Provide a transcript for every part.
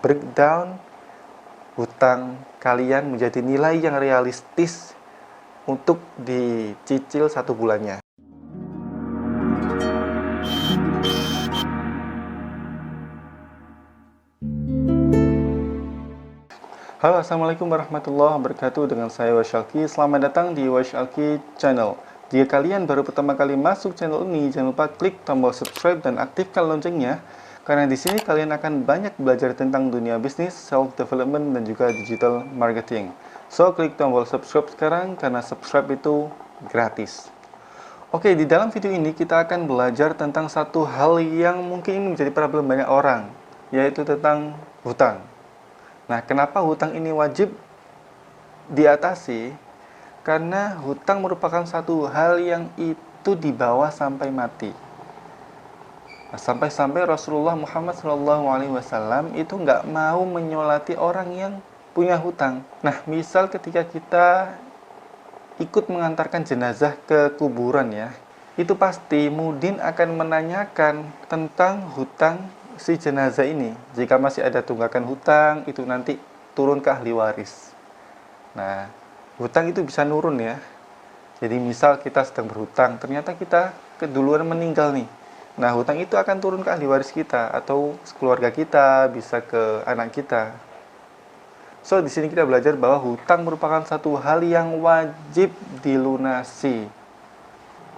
breakdown hutang kalian menjadi nilai yang realistis untuk dicicil 1 bulannya. Halo, assalamualaikum warahmatullahi wabarakatuh. Dengan saya Wasyalki. Selamat datang di Wasyalki Channel. Jika kalian baru pertama kali masuk channel ini, jangan lupa klik tombol subscribe dan aktifkan loncengnya, karena di sini kalian akan banyak belajar tentang dunia bisnis, self development, dan juga digital marketing. So, klik tombol subscribe sekarang karena subscribe itu gratis. Oke, di dalam video ini kita akan belajar tentang satu hal yang mungkin menjadi problem banyak orang, yaitu tentang hutang. Nah, kenapa hutang ini wajib diatasi? Karena hutang merupakan satu hal yang itu dibawa sampai mati. Nah, sampai-sampai Rasulullah Muhammad SAW itu nggak mau menyolati orang yang punya hutang. Nah, misal ketika kita ikut mengantarkan jenazah ke kuburan ya, itu pasti mudin akan menanyakan tentang hutang si jenazah ini. Jika masih ada tunggakan hutang, itu nanti turun ke ahli waris. Nah, hutang itu bisa nurun ya. Jadi misal kita sedang berhutang, ternyata kita keduluan meninggal nih. Nah, hutang itu akan turun ke ahli waris kita atau keluarga kita, bisa ke anak kita. So, di sini kita belajar bahwa hutang merupakan satu hal yang wajib dilunasi.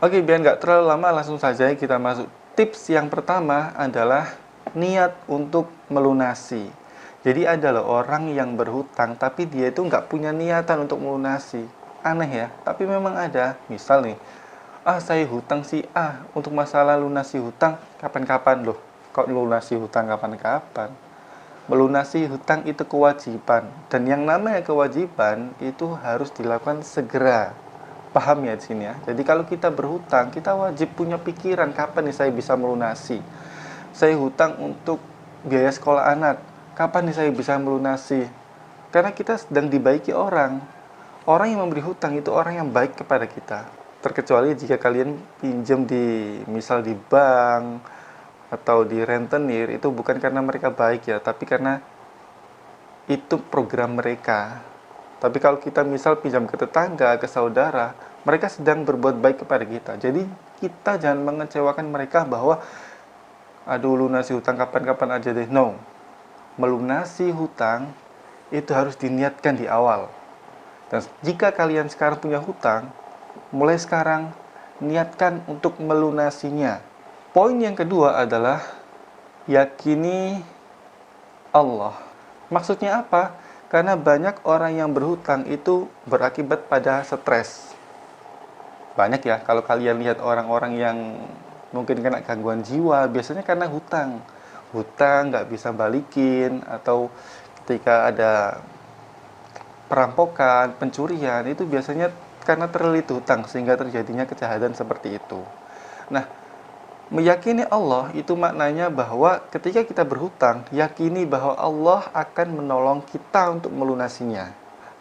Oke, biar nggak terlalu lama, langsung saja kita masuk. Tips yang pertama adalah niat untuk melunasi. Jadi ada loh orang yang berhutang tapi dia itu nggak punya niatan untuk melunasi. Aneh ya, tapi memang ada. Misal nih, saya hutang si A untuk masalah lunasi hutang kapan-kapan loh. Kok lunasi hutang kapan-kapan? Melunasi hutang itu kewajiban, dan yang namanya kewajiban itu harus dilakukan segera. Paham ya di sini ya. Jadi kalau kita berhutang, kita wajib punya pikiran kapan nih saya bisa melunasi. Saya hutang untuk biaya sekolah anak, kapan nih saya bisa melunasi? Karena kita sedang dibaiki orang. Orang yang memberi hutang itu orang yang baik kepada kita. Terkecuali jika kalian pinjam misal di bank atau di rentenir, itu bukan karena mereka baik ya, tapi karena itu program mereka. Tapi kalau kita misal pinjam ke tetangga, ke saudara, mereka sedang berbuat baik kepada kita. Jadi kita jangan mengecewakan mereka bahwa aduh, lunasi hutang kapan-kapan aja deh. No. Melunasi hutang itu harus diniatkan di awal. Dan jika kalian sekarang punya hutang, mulai sekarang niatkan untuk melunasinya. Poin yang kedua adalah yakini Allah. Maksudnya apa? Karena banyak orang yang berhutang itu berakibat pada stres. Banyak ya, kalau kalian lihat orang-orang yang mungkin kena gangguan jiwa, biasanya karena hutang nggak bisa balikin, atau ketika ada perampokan, pencurian, itu biasanya karena terlilit hutang sehingga terjadinya kejahatan seperti itu. Nah, meyakini Allah itu maknanya bahwa ketika kita berhutang, yakini bahwa Allah akan menolong kita untuk melunasinya.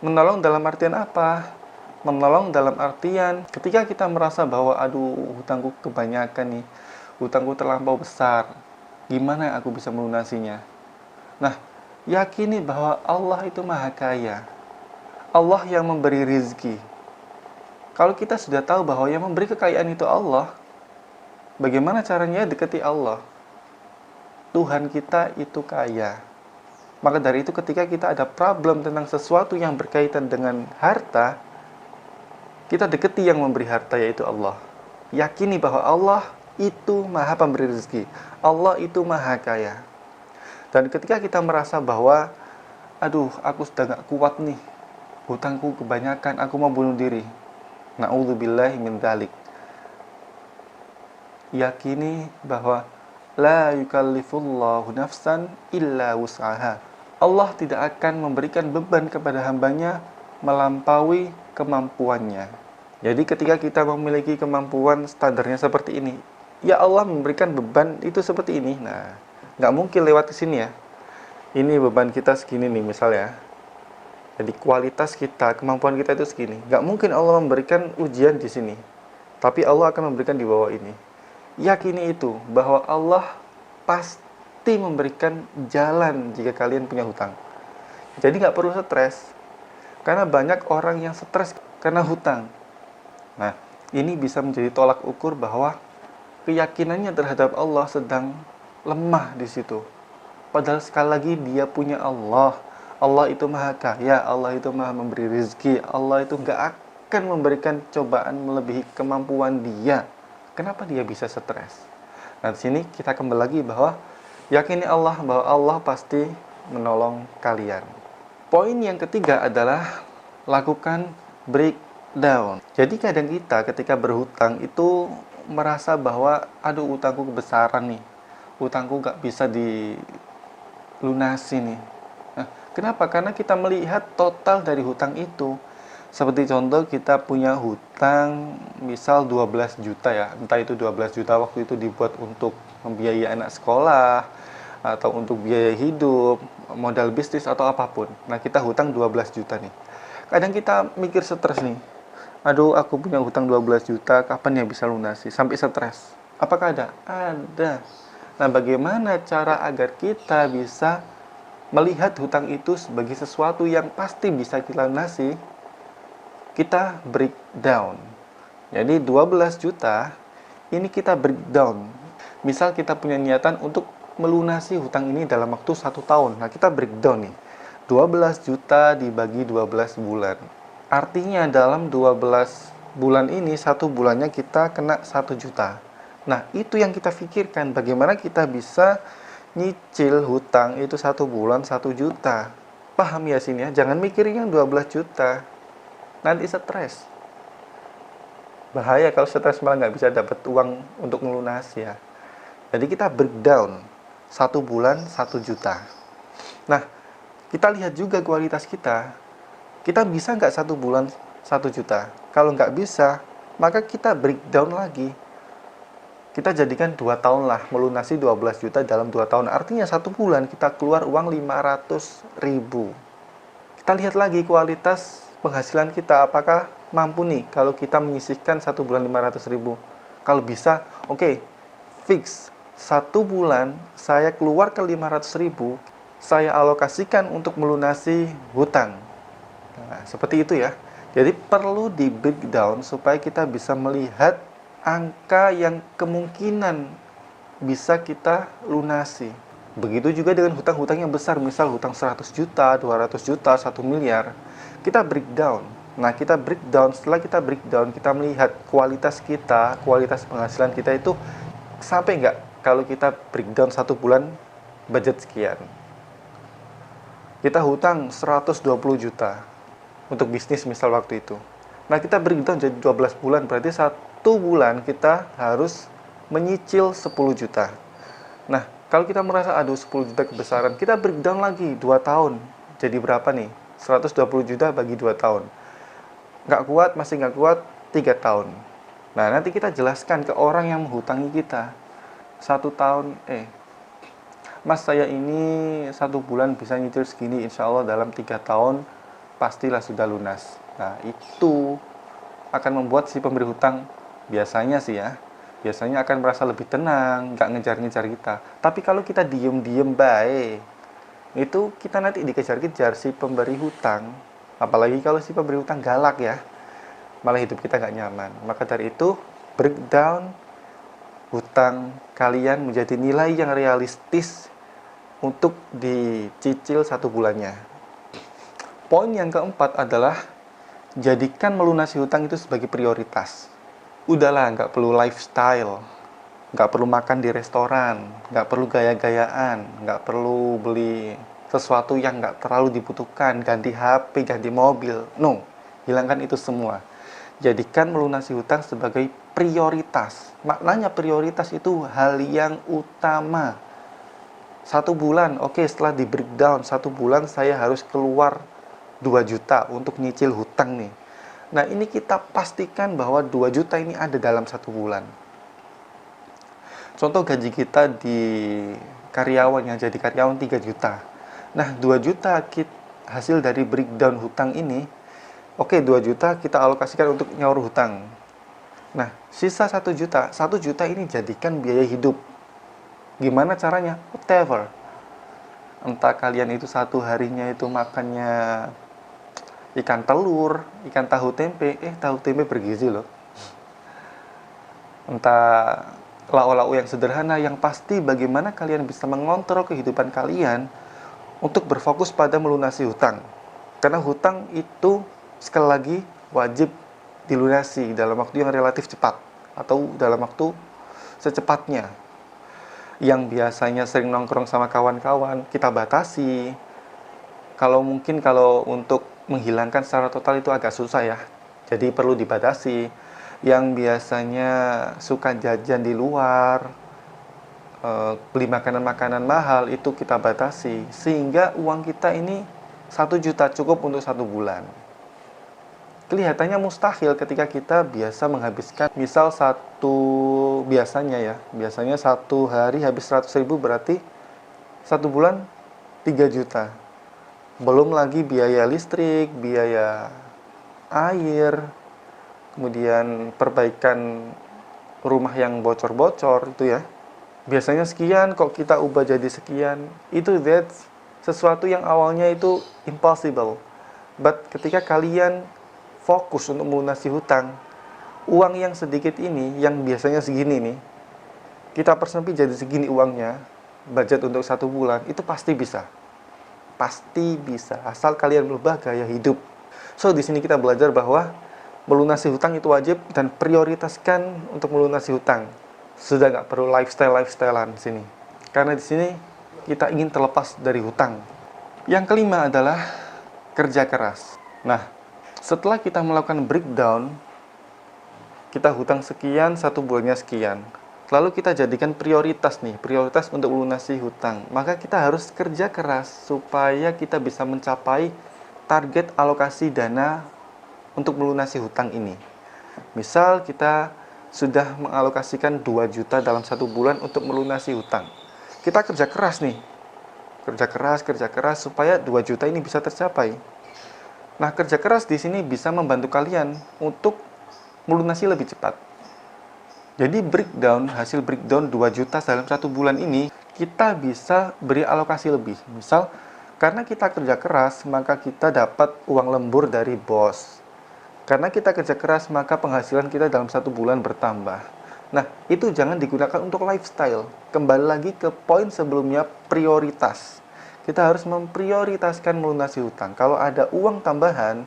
Menolong dalam artian apa? Menolong dalam artian ketika kita merasa bahwa aduh, hutangku kebanyakan nih, hutangku terlampau besar, gimana aku bisa melunasinya? Nah, yakini bahwa Allah itu maha kaya, Allah yang memberi rizki. Kalau kita sudah tahu bahwa yang memberi kekayaan itu Allah, bagaimana caranya dekati Allah? Tuhan kita itu kaya. Maka dari itu ketika kita ada problem tentang sesuatu yang berkaitan dengan harta, kita deketi yang memberi harta, yaitu Allah. Yakini bahwa Allah itu maha pemberi rezeki. Allah itu maha kaya. Dan ketika kita merasa bahwa aduh, aku sudah gak kuat nih, hutangku kebanyakan, aku mau bunuh diri, na'udzubillahi min dzalik, yakini bahwa la yukallifullahu nafsan illa wus'aha. Allah tidak akan memberikan beban kepada hambanya melampaui kemampuannya. Jadi ketika kita memiliki kemampuan standarnya seperti ini, ya Allah memberikan beban itu seperti ini. Nah, nggak mungkin lewat ke sini ya. Ini beban kita segini nih misalnya. Jadi kualitas kita, kemampuan kita itu segini. Nggak mungkin Allah memberikan ujian di sini. Tapi Allah akan memberikan di bawah ini. Yakini itu bahwa Allah pasti pasti memberikan jalan jika kalian punya hutang. Jadi nggak perlu stres, karena banyak orang yang stres karena hutang. Nah, ini bisa menjadi tolak ukur bahwa keyakinannya terhadap Allah sedang lemah di situ. Padahal sekali lagi dia punya Allah. Allah itu maha kaya, Allah itu maha memberi rezeki, Allah itu nggak akan memberikan cobaan melebihi kemampuan dia. Kenapa dia bisa stres? Nah, di sini kita kembali lagi bahwa yakini Allah, bahwa Allah pasti menolong kalian. Poin yang ketiga adalah lakukan breakdown. Jadi kadang kita ketika berhutang itu merasa bahwa aduh, utangku kebesaran nih, utangku nggak bisa dilunasi nih. Nah, kenapa? Karena kita melihat total dari hutang itu. Seperti contoh kita punya hutang misal 12 juta ya, entah itu 12 juta waktu itu dibuat untuk membiayai anak sekolah atau untuk biaya hidup, modal bisnis atau apapun. Nah, kita hutang 12 juta nih. Kadang kita mikir stres nih. Aduh, aku punya hutang 12 juta, kapan ya bisa lunasi? Sampai stres. Apakah ada? Ada. Nah, bagaimana cara agar kita bisa melihat hutang itu sebagai sesuatu yang pasti bisa kita lunasi? Kita breakdown. Jadi 12 juta ini kita breakdown. Misal kita punya niatan untuk melunasi hutang ini dalam waktu 1 tahun. Nah, kita breakdown nih. 12 juta dibagi 12 bulan. Artinya dalam 12 bulan ini, satu bulannya kita kena 1 juta. Nah, itu yang kita pikirkan. Bagaimana kita bisa nyicil hutang itu 1 bulan 1 juta. Paham ya sini ya? Jangan mikirin yang 12 juta. Nanti stres. Bahaya kalau stres malah nggak bisa dapat uang untuk melunasi ya. Jadi kita breakdown 1 bulan 1 juta. Nah, kita lihat juga kualitas kita. Kita bisa nggak 1 bulan 1 juta? Kalau nggak bisa, maka kita breakdown lagi. Kita jadikan 2 tahun lah, melunasi 12 juta dalam 2 tahun. Artinya 1 bulan kita keluar uang 500 ribu. Kita lihat lagi kualitas penghasilan kita, apakah mampu nih kalau kita menyisihkan 1 bulan 500 ribu. Kalau bisa, oke, fix 1 bulan saya keluar ke 500 ribu, saya alokasikan untuk melunasi hutang. Nah, seperti itu ya. Jadi perlu di breakdown supaya kita bisa melihat angka yang kemungkinan bisa kita lunasi. Begitu juga dengan hutang-hutang yang besar, misal hutang 100 juta, 200 juta, 1 miliar. Kita breakdown. Nah, kita breakdown, setelah kita breakdown, kita melihat kualitas kita, kualitas penghasilan kita itu sampai nggak kalau kita breakdown 1 bulan budget sekian. Kita hutang 120 juta untuk bisnis misal waktu itu. Nah, kita breakdown jadi 12 bulan, berarti 1 bulan kita harus menyicil 10 juta. Nah, kalau kita merasa aduh 10 juta kebesaran, kita breakdown lagi 2 tahun. Jadi berapa nih? 120 juta bagi 2 tahun. Nggak kuat, masih nggak kuat, 3 tahun. Nah, nanti kita jelaskan ke orang yang menghutangi kita. 1 tahun, Mas, saya ini 1 bulan bisa nyicil segini, insya Allah dalam 3 tahun pastilah sudah lunas. Nah, itu akan membuat si pemberi hutang biasanya sih ya, biasanya akan merasa lebih tenang, nggak ngejar-ngejar kita. Tapi kalau kita diem-diem baik, itu kita nanti dikejar-kejar si pemberi hutang. Apalagi kalau si pemberi hutang galak ya, malah hidup kita nggak nyaman. Maka dari itu, breakdown hutang kalian menjadi nilai yang realistis untuk dicicil 1 bulannya. Poin yang keempat adalah jadikan melunasi hutang itu sebagai prioritas. Udahlah, nggak perlu lifestyle, nggak perlu makan di restoran, nggak perlu gaya-gayaan, nggak perlu beli sesuatu yang nggak terlalu dibutuhkan, ganti HP, ganti mobil. No, hilangkan itu semua. Jadikan melunasi hutang sebagai prioritas. Maknanya prioritas itu hal yang utama. 1 bulan, oke, setelah di breakdown 1 bulan saya harus keluar 2 juta untuk nyicil hutang nih. Nah, ini kita pastikan bahwa 2 juta ini ada dalam 1 bulan. Contoh gaji kita di karyawan yang jadi karyawan 3 juta. Nah, 2 juta hasil dari breakdown hutang ini, oke, 2 juta kita alokasikan untuk nyaur hutang. Nah, sisa 1 juta, 1 juta ini jadikan biaya hidup. Gimana caranya? Whatever. Entah kalian itu satu harinya itu makannya ikan telur, ikan tahu tempe. Tahu tempe bergizi loh. Entah lauk-lauk yang sederhana, yang pasti bagaimana kalian bisa mengontrol kehidupan kalian untuk berfokus pada melunasi hutang. Karena hutang itu sekali lagi wajib dilunasi dalam waktu yang relatif cepat atau dalam waktu secepatnya. Yang biasanya sering nongkrong sama kawan-kawan, kita batasi. Kalau untuk menghilangkan secara total itu agak susah ya. Jadi perlu dibatasi. Yang biasanya suka jajan di luar, beli makanan-makanan mahal, itu kita batasi. Sehingga uang kita ini 1 juta cukup untuk 1 bulan. Kelihatannya mustahil ketika kita biasa menghabiskan, misal biasanya 1 hari habis 100.000, berarti 1 bulan 3 juta. Belum lagi biaya listrik, biaya air, kemudian perbaikan rumah yang bocor-bocor itu ya. Biasanya sekian, kok kita ubah jadi sekian. That's sesuatu yang awalnya itu impossible. But ketika kalian fokus untuk melunasi hutang, uang yang sedikit ini, yang biasanya segini nih, kita persempit jadi segini uangnya, budget untuk 1 bulan, itu pasti bisa. Pasti bisa, asal kalian berubah gaya hidup. So, di sini kita belajar bahwa melunasi hutang itu wajib dan prioritaskan untuk melunasi hutang. Sudah nggak perlu lifestyle-lifestylean di sini. Karena di sini kita ingin terlepas dari hutang. Yang kelima adalah kerja keras. Nah, setelah kita melakukan breakdown, kita hutang sekian, 1 bulannya sekian. Lalu kita jadikan prioritas untuk melunasi hutang. Maka kita harus kerja keras supaya kita bisa mencapai target alokasi dana untuk melunasi hutang ini. Misal kita sudah mengalokasikan 2 juta dalam 1 bulan untuk melunasi hutang. Kita kerja keras nih. Kerja keras supaya 2 juta ini bisa tercapai. Nah, kerja keras di sini bisa membantu kalian untuk melunasi lebih cepat. Jadi hasil breakdown 2 juta dalam 1 bulan ini, kita bisa beri alokasi lebih. Misal, karena kita kerja keras, maka kita dapat uang lembur dari bos. Karena kita kerja keras, maka penghasilan kita dalam 1 bulan bertambah. Nah, itu jangan digunakan untuk lifestyle. Kembali lagi ke poin sebelumnya, prioritas. Kita harus memprioritaskan melunasi hutang. Kalau ada uang tambahan,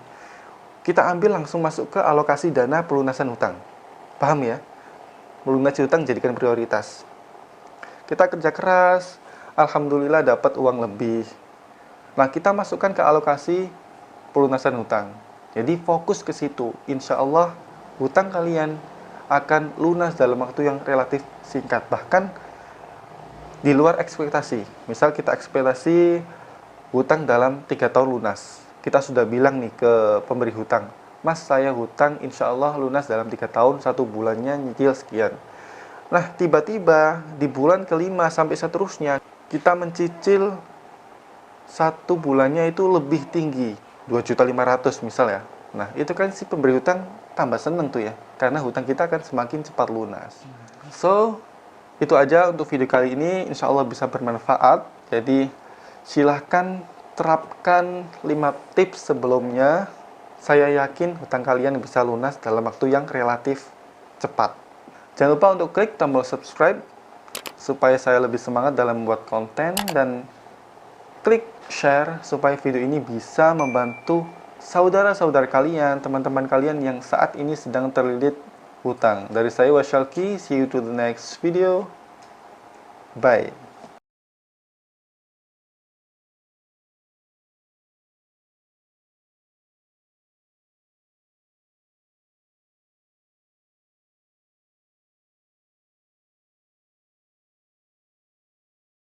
kita ambil langsung masuk ke alokasi dana pelunasan hutang. Paham ya? Melunasi hutang jadikan prioritas. Kita kerja keras, alhamdulillah dapat uang lebih. Nah, kita masukkan ke alokasi pelunasan hutang. Jadi fokus ke situ. Insya Allah hutang kalian akan lunas dalam waktu yang relatif singkat. Bahkan di luar ekspektasi. Misal kita ekspektasi hutang dalam 3 tahun lunas. Kita sudah bilang nih ke pemberi hutang, Mas, saya hutang insya Allah lunas dalam 3 tahun, 1 bulannya nyicil sekian. Nah, tiba-tiba di bulan ke-5 sampai seterusnya, kita mencicil 1 bulannya itu lebih tinggi, 2.500.000 misal ya. Nah, itu kan si pemberi hutang tambah seneng tuh ya, karena hutang kita akan semakin cepat lunas. So, itu aja untuk video kali ini, insya Allah bisa bermanfaat. Jadi silahkan terapkan 5 tips sebelumnya. Saya yakin hutang kalian bisa lunas dalam waktu yang relatif cepat. Jangan lupa untuk klik tombol subscribe supaya saya lebih semangat dalam membuat konten, dan klik share supaya video ini bisa membantu saudara-saudara kalian, teman-teman kalian yang saat ini sedang terlilit hutang. Dari saya Wasyalki, see you to the next video. Bye.